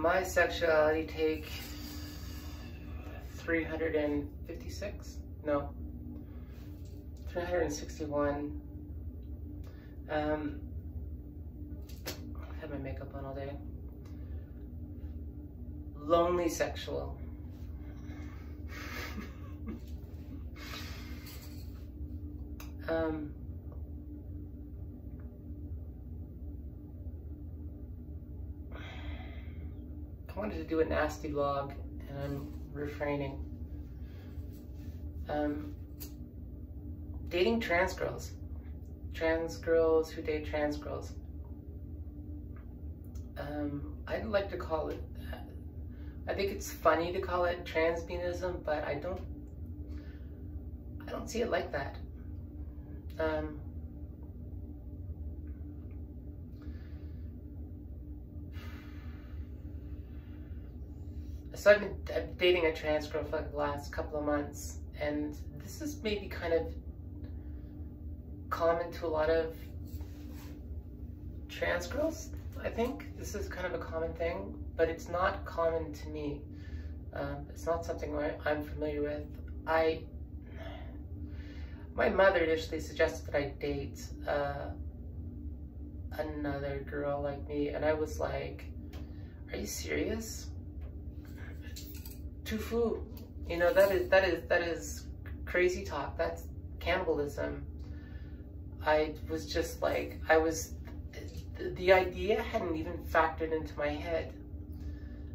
My sexuality take 356? No. 361. I had my makeup on all day. Lonelisexual. I wanted to do a nasty vlog, and I'm refraining. Dating trans girls. Trans girls who date trans girls. I'd like to call it, I think it's funny to call it transbeanism, but I don't see it like that. So I've been dating a trans girl for like the last couple of months, and this is maybe kind of common to a lot of trans girls, I think. This is kind of a common thing, but it's not common to me. It's not something I'm familiar with. My mother initially suggested that I date another girl like me, and I was like, are you serious? Tofu, you know, that is crazy talk. That's cannibalism. I was just like, the idea hadn't even factored into my head.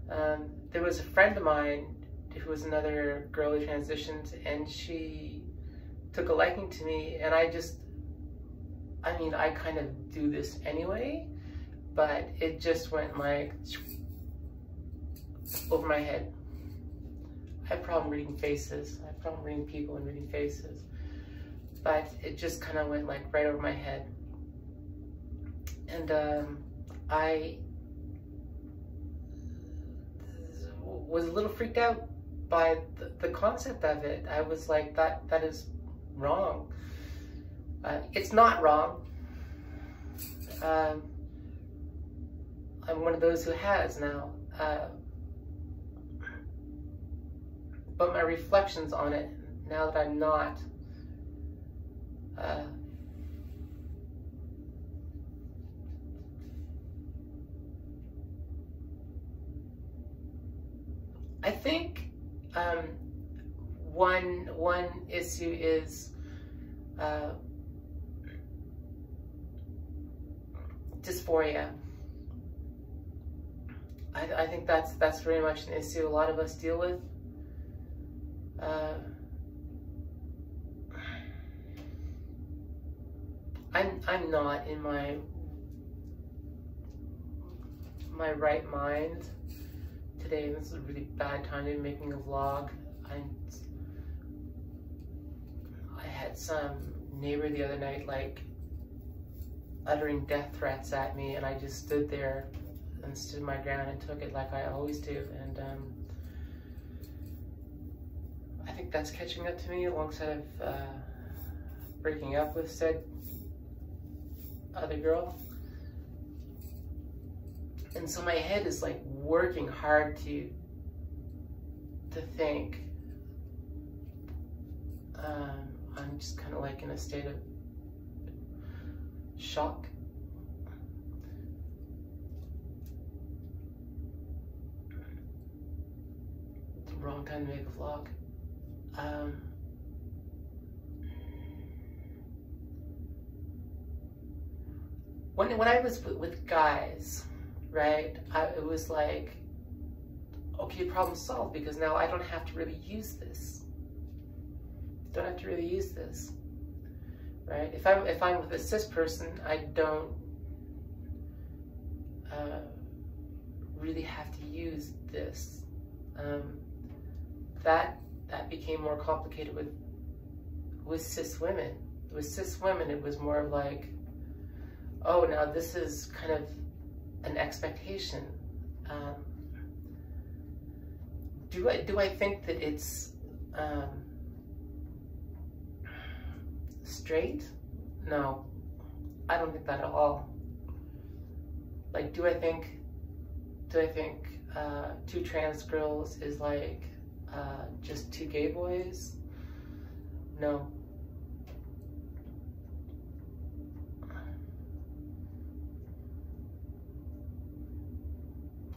There was a friend of mine who was another girl who transitioned, and she took a liking to me, and I kind of do this anyway, but it just went like over my head. I have a problem reading faces. I have a problem reading people and reading faces. But it just kind of went like right over my head. And I was a little freaked out by the concept of it. I was like, that is wrong. It's not wrong. I'm one of those who has now. But my reflections on it, now that I'm not, I think one issue is dysphoria. I think that's very much an issue a lot of us deal with. I'm not in my right mind today. This is a really bad time to be making a vlog. I had some neighbor the other night like uttering death threats at me, and I just stood there and stood my ground and took it like I always do. And I think that's catching up to me, alongside of breaking up with said other girl. And so my head is like working hard to think. I'm just kind of like in a state of shock. It's the wrong time to make a vlog. When I was with guys, right, it was like, okay, problem solved, because now I don't have to really use this. Don't have to really use this, right? If I'm with a cis person, I don't really have to use this. That became more complicated with cis women. With cis women, it was more like, oh, now this is kind of an expectation. Do I think that it's straight? No, I don't think that at all. Like, do I think two trans girls is like just two gay boys. No.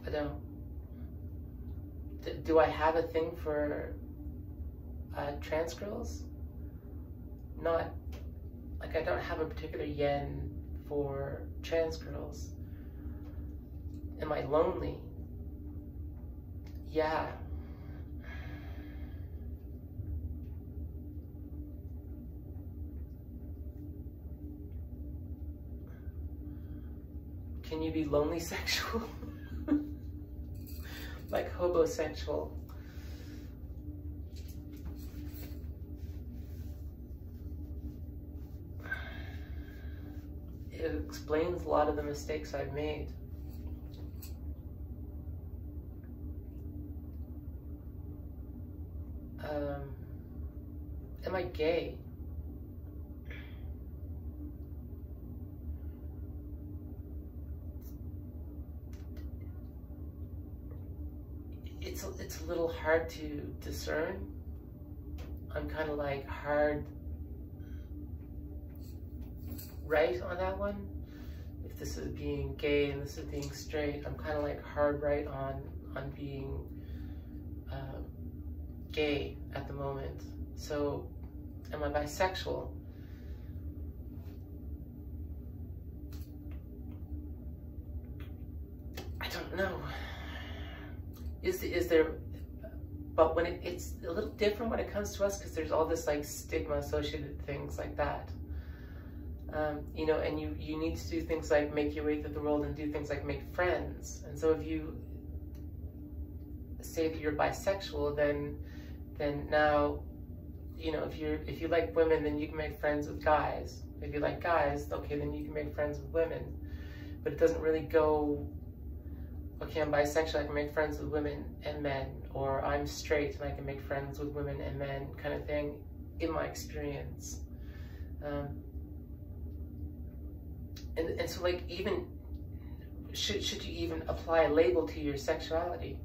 I don't. Do I have a thing for trans girls? Not, like, I don't have a particular yen for trans girls. Am I lonely? Yeah. Can you be lonely sexual? Like hobosexual? It explains a lot of the mistakes I've made. Am I gay? It's a little hard to discern. I'm kind of like hard right on that one. If this is being gay and this is being straight, I'm kind of like hard right on being gay at the moment. So, am I bisexual? I don't know. Is there, but when it's a little different when it comes to us, because there's all this like stigma associated with things like that. You know, and you need to do things like make your way through the world and do things like make friends. And so if you say that you're bisexual, then now, you know, if you like women, then you can make friends with guys. If you like guys, okay, then you can make friends with women. But it doesn't really go, okay, I'm bisexual, I can make friends with women and men, or I'm straight and I can make friends with women and men, kind of thing, in my experience. And so, like, even, should you even apply a label to your sexuality?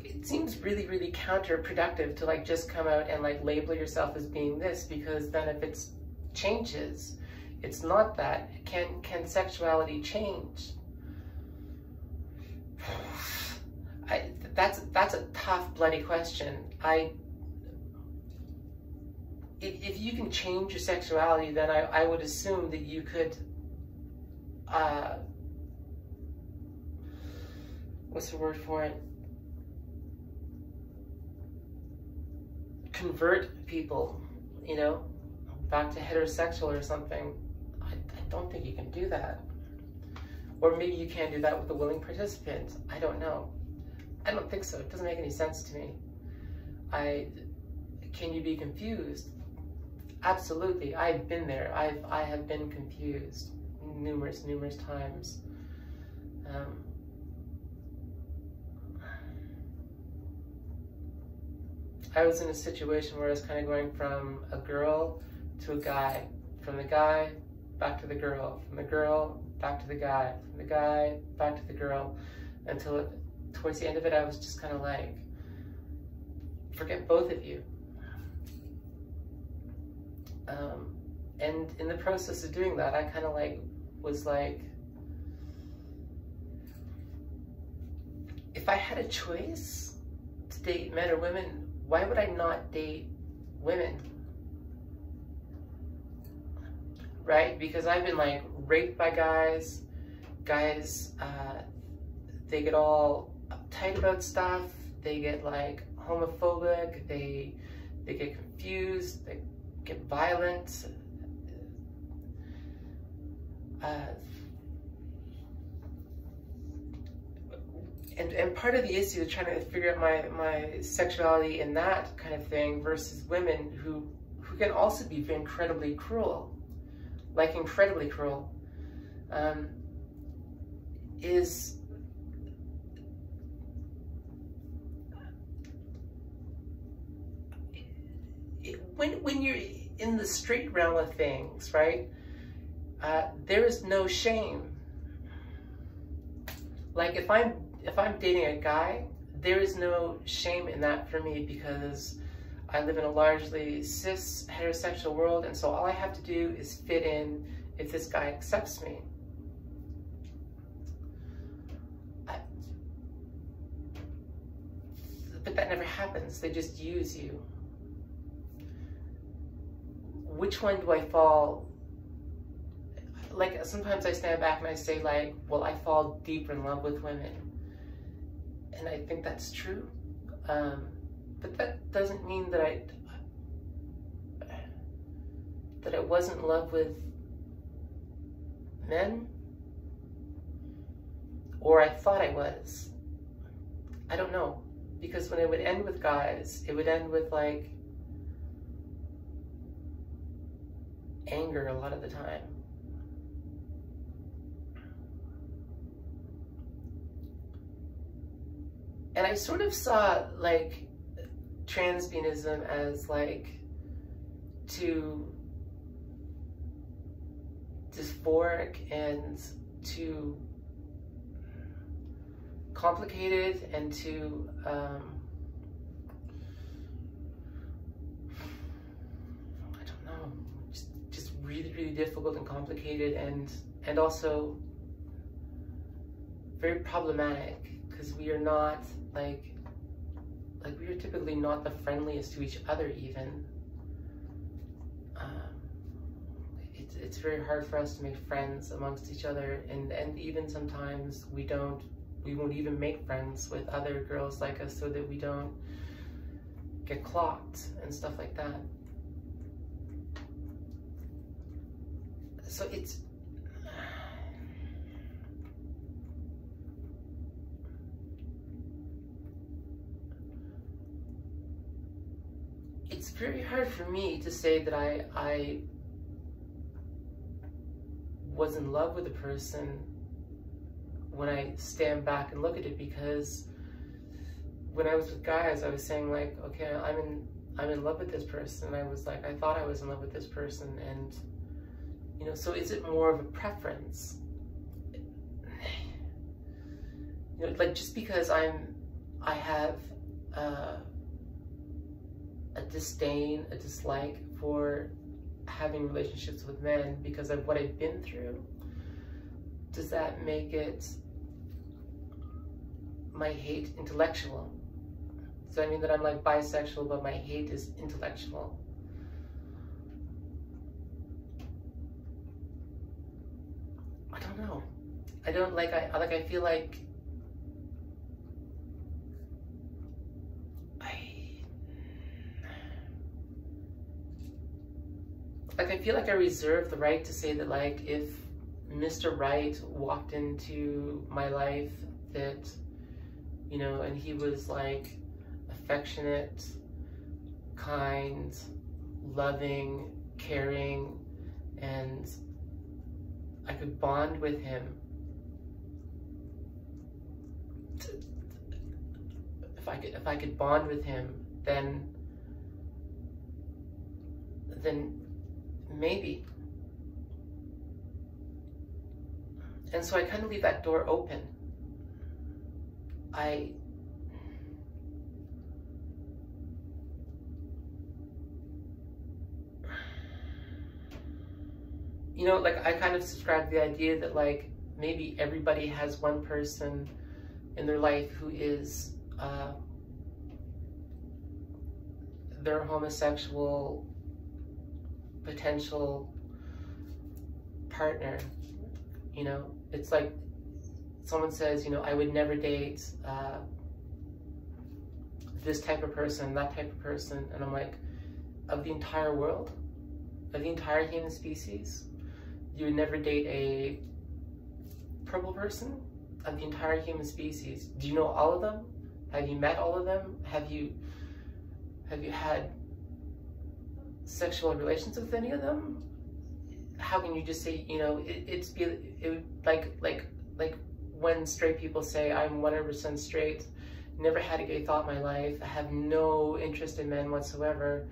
It seems really, really counterproductive to, like, just come out and, like, label yourself as being this, because then if it changes, it's not that. Can sexuality change? That's a tough, bloody question. If you can change your sexuality, then I would assume that you could, what's the word for it? Convert people, you know, back to heterosexual or something. I don't think you can do that. Or maybe you can do that with a willing participant. I don't know. I don't think so. It doesn't make any sense to me. Can you be confused? Absolutely. I've been there. I have been confused numerous times. I was in a situation where I was kind of going from a girl to a guy, from the guy back to the girl, from the girl back to the guy, from the guy back to the girl, until towards the end of it, I was just kind of like, forget both of you. And in the process of doing that, I kind of like was like, if I had a choice to date men or women, why would I not date women? Right? Because I've been like raped by guys. They get all uptight about stuff. They get like homophobic. They get confused. They get violent. And part of the issue is trying to figure out my sexuality in that kind of thing versus women who can also be incredibly cruel, like incredibly cruel, is when you're in the straight realm of things, right? There is no shame. Like if I'm if I'm dating a guy, there is no shame in that for me, because I live in a largely cis heterosexual world, and so all I have to do is fit in if this guy accepts me. But that never happens. They just use you. Which one do I fall? Like, sometimes I stand back and I say, like, well, I fall deeper in love with women. And I think that's true. But that doesn't mean that I wasn't in love with men. Or I thought I was. I don't know. Because when it would end with guys, it would end with, like, anger a lot of the time. And I sort of saw, like, transgenism as, like, too dysphoric and too complicated and too I don't know, just really, really difficult and complicated, and also very problematic, because we are not like we are typically not the friendliest to each other even. It's very hard for us to make friends amongst each other, and even sometimes we won't even make friends with other girls like us, so that we don't get clocked and stuff like that. So it's very hard for me to say that I was in love with a person when I stand back and look at it, because when I was with guys, I was saying, like, okay, I'm in love with this person. And I was like, I thought I was in love with this person, and you know, so is it more of a preference? You know, like, just because I have a disdain, a dislike for having relationships with men because of what I've been through, does that make it my hate intellectual? Does that mean that I'm, like, bisexual, but my hate is intellectual? I don't know. I don't like. I feel like I feel like I reserve the right to say that, like, if Mr. Right walked into my life, that, you know, and he was, like, affectionate, kind, loving, caring, and I could bond with him. If I could bond with him, then maybe. And so I kind of leave that door open. You know, like, I kind of subscribe to the idea that, like, maybe everybody has one person in their life who is their homosexual potential partner. You know, it's like someone says, you know, I would never date this type of person, that type of person, and I'm like, of the entire world, of the entire human species, you would never date a purple person? Of the entire human species, do you know all of them? Have you met all of them? Have you had sexual relations with any of them? How can you just say, you know, it would like when straight people say, I'm 100% straight, never had a gay thought in my life, I have no interest in men whatsoever,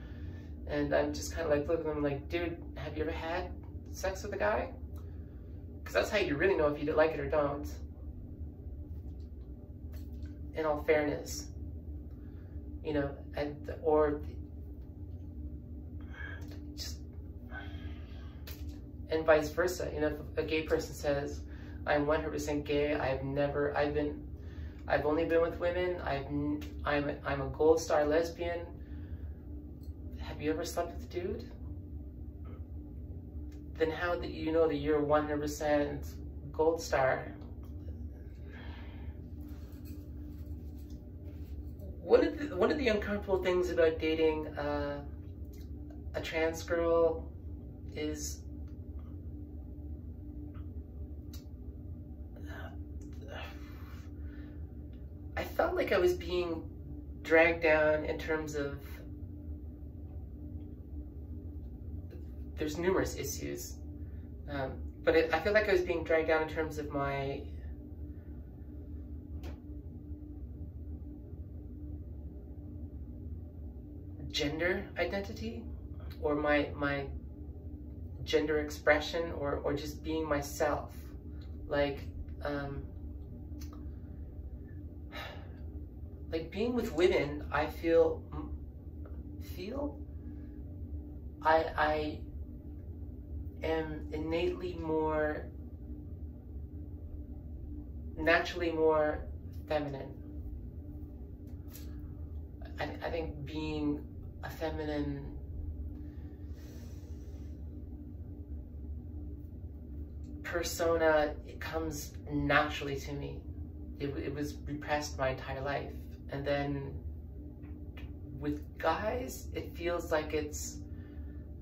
and I'm just kind of like looking at them like, dude, have you ever had sex with a guy? Because that's how you really know if you like it or don't. in all fairness, you know, or just, and vice versa. You know, if a gay person says, I'm 100% gay, I've only been with women, I'm a gold star lesbian. Have you ever slept with a dude? Then how do you know that you're 100% gold star? One of the uncomfortable things about dating a trans girl is I felt like I was being dragged down in terms of, there's numerous issues, but I feel like I was being dragged down in terms of my gender identity, or my gender expression, or just being myself. Like being with women, I feel I am innately more, naturally more feminine. I think being a feminine persona, it comes naturally to me. It was repressed my entire life. And then with guys, it feels like it's,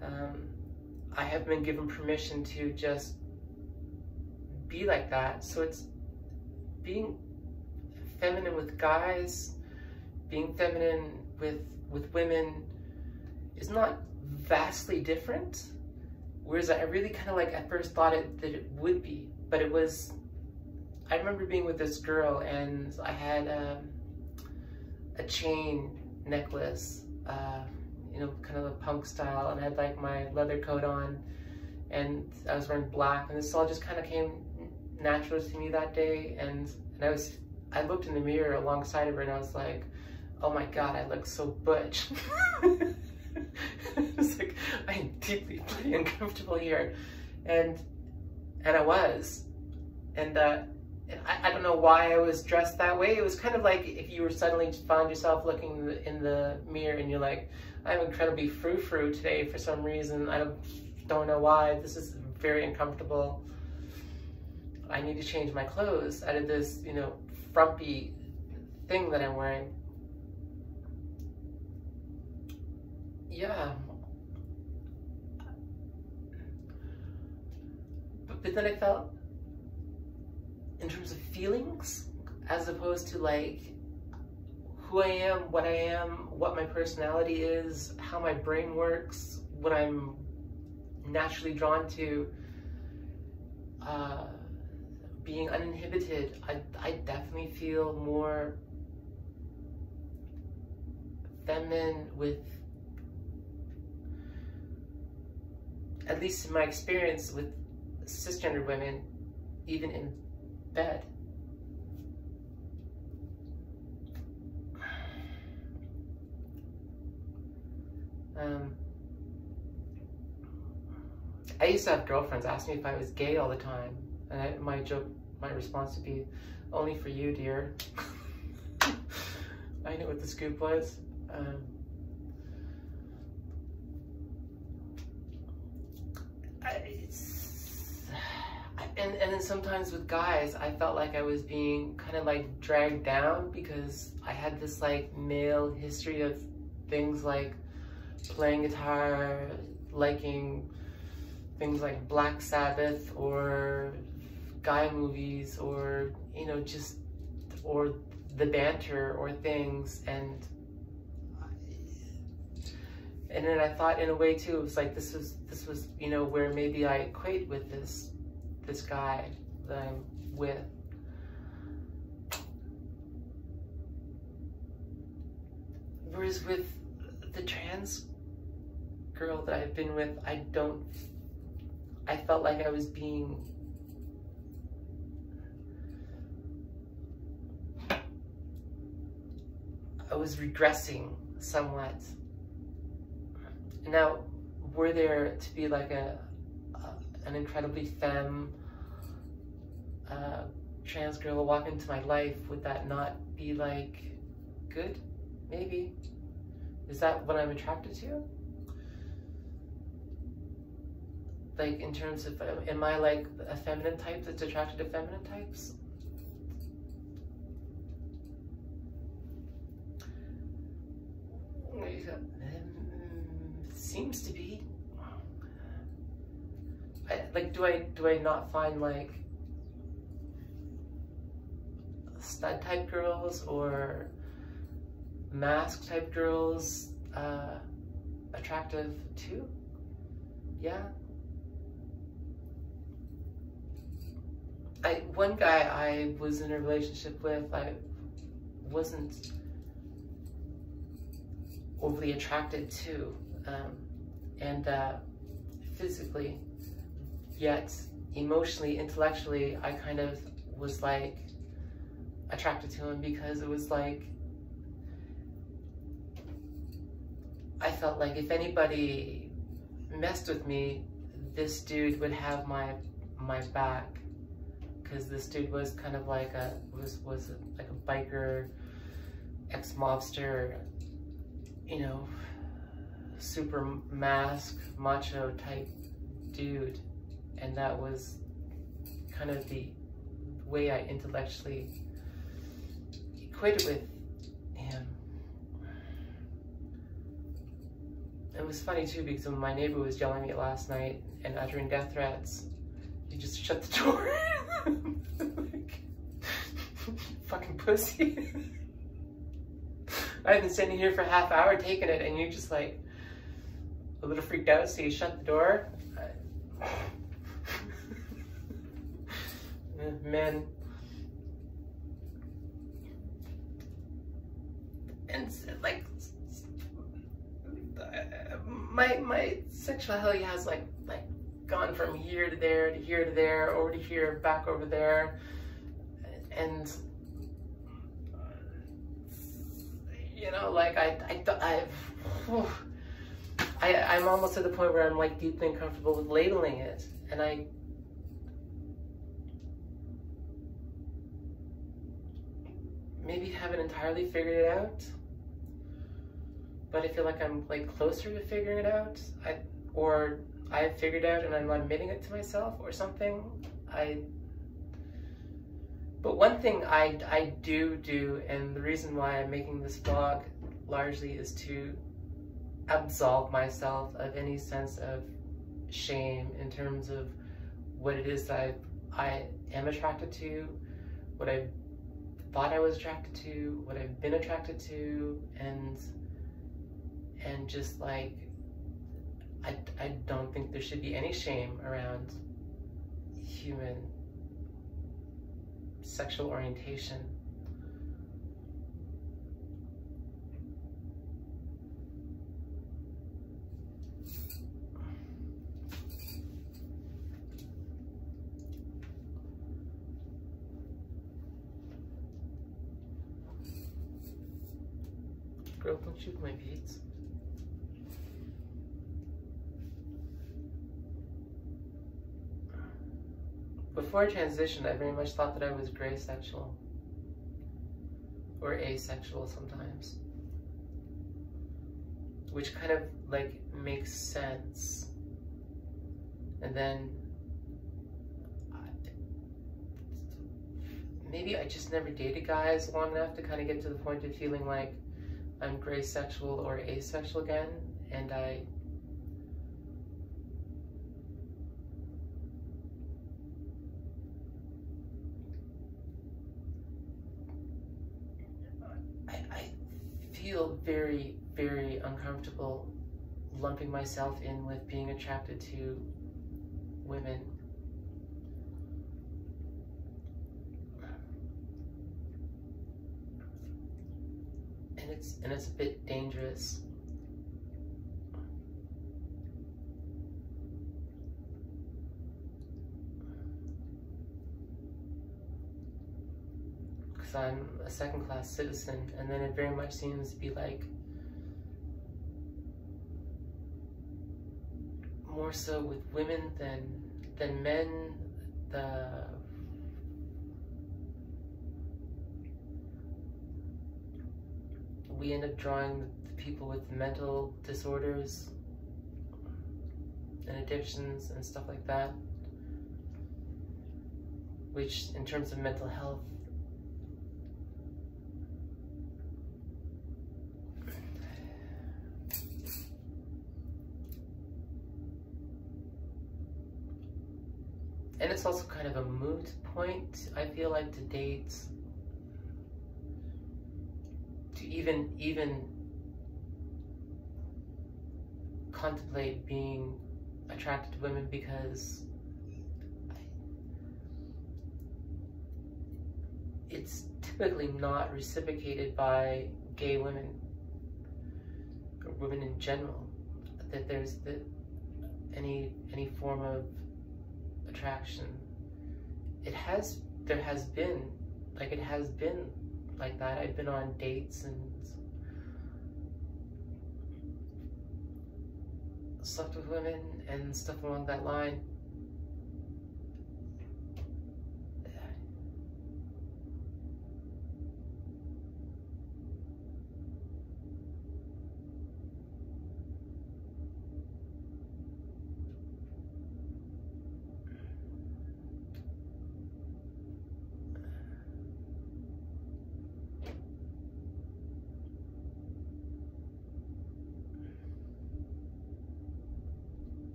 I have been given permission to just be like that. So it's being feminine with guys, being feminine with women is not vastly different. Whereas I really kind of like at first thought that it would be, but it was, I remember being with this girl and I had a chain necklace, you know, kind of a punk style, and I had like my leather coat on, and I was wearing black, and this all just kind of came natural to me that day, and I looked in the mirror alongside of her and I was like, oh my God, I look so butch. It's like, I'm deeply pretty uncomfortable here. And I was. And I don't know why I was dressed that way. It was kind of like if you were suddenly found yourself looking in the mirror and you're like, I'm incredibly frou-frou today for some reason. I don't know why. This is very uncomfortable. I need to change my clothes out of this, you know, frumpy thing that I'm wearing. Yeah. But then I felt, in terms of feelings, as opposed to like who I am, what my personality is, how my brain works, what I'm naturally drawn to, being uninhibited, I definitely feel more feminine with, at least in my experience with cisgender women, even in bed. I used to have girlfriends ask me if I was gay all the time, and my response would be, only for you, dear. I knew what the scoop was. And then sometimes with guys, I felt like I was being kind of like dragged down because I had this like male history of things like playing guitar, liking things like Black Sabbath or guy movies, or, you know, just, or the banter or things. And then I thought in a way too, it was like, this was, you know, where maybe I equate with this guy that I'm with. Whereas with the trans girl that I've been with, I felt like I was being I was regressing somewhat. Now, were there to be like an incredibly femme trans girl walk into my life, would that not be like good? Maybe. Is that what I'm attracted to? Like in terms of, am I like a feminine type that's attracted to feminine types? Seems to be. Do I not find like stud type girls or mask type girls attractive too? Yeah. One guy I was in a relationship with, I wasn't overly attracted to, and physically, yet emotionally, intellectually, I kind of was like attracted to him because it was like, I felt like if anybody messed with me, this dude would have my back, because this dude was kind of like was like a biker, ex-mobster, you know, super mask, macho type dude. And that was kind of the way I intellectually equated with him. It was funny too, because when my neighbor was yelling at me last night and uttering death threats, he just shut the door. Like, fucking pussy. I've been sitting here for a half hour taking it, and you just like a little freaked out, so you shut the door. Men. And like, my sexuality has like gone from here to there, to here to there, over to here, back over there, and you know, like I'm almost to the point where I'm like deeply uncomfortable with labeling it, and I maybe haven't entirely figured it out, but I feel like I'm like closer to figuring it out, or I've figured out and I'm not admitting it to myself or something. But one thing I do, and the reason why I'm making this vlog largely is to absolve myself of any sense of shame in terms of what it is that I am attracted to, what I thought I was attracted to, what I've been attracted to, and just like, I don't think there should be any shame around human sexual orientation. Girl, don't shoot my beads. Before I transitioned, I very much thought that I was gray sexual, or asexual sometimes, which kind of like makes sense. And then maybe I just never dated guys long enough to kind of get to the point of feeling like I'm gray sexual or asexual again, and I feel very, very uncomfortable lumping myself in with being attracted to women. And it's a bit dangerous. because I'm a second-class citizen, and then it very much seems to be like more so with women than men. We end up drawing the people with mental disorders and addictions and stuff like that, which in terms of mental health, and it's also kind of a moot point, I feel like, to date, to even contemplate being attracted to women, because it's typically not reciprocated by gay women or women in general, that there's any form of attraction. There has been like that. I've been on dates and slept with women and stuff along that line.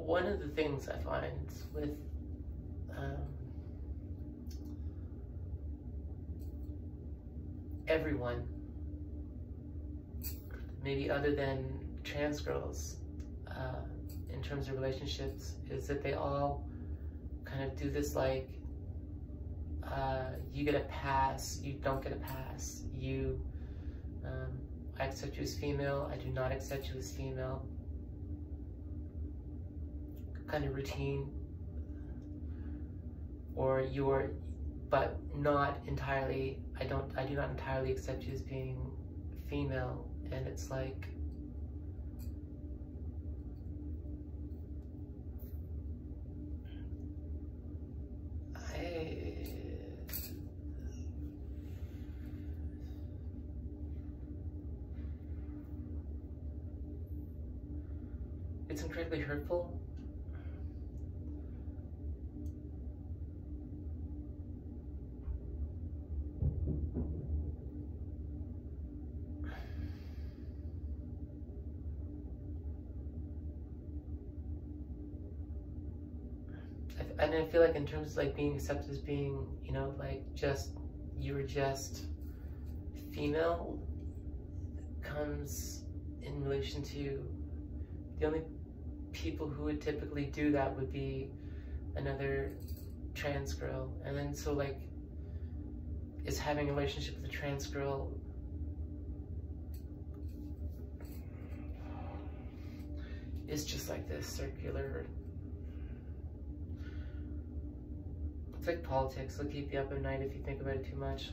One of the things I find with everyone, maybe other than trans girls, in terms of relationships, is that they all kind of do this like, you get a pass, you don't get a pass, I accept you as female, I do not accept you as female, kind of routine, or but not entirely, I do not entirely accept you as being female. And it's like, it's incredibly hurtful. And I feel like in terms of like being accepted as being, you know, like you're just female, comes in relation to the only people who would typically do that would be another trans girl. And then so like, is having a relationship with a trans girl is just like this circular. It's like politics, it'll keep you up at night if you think about it too much.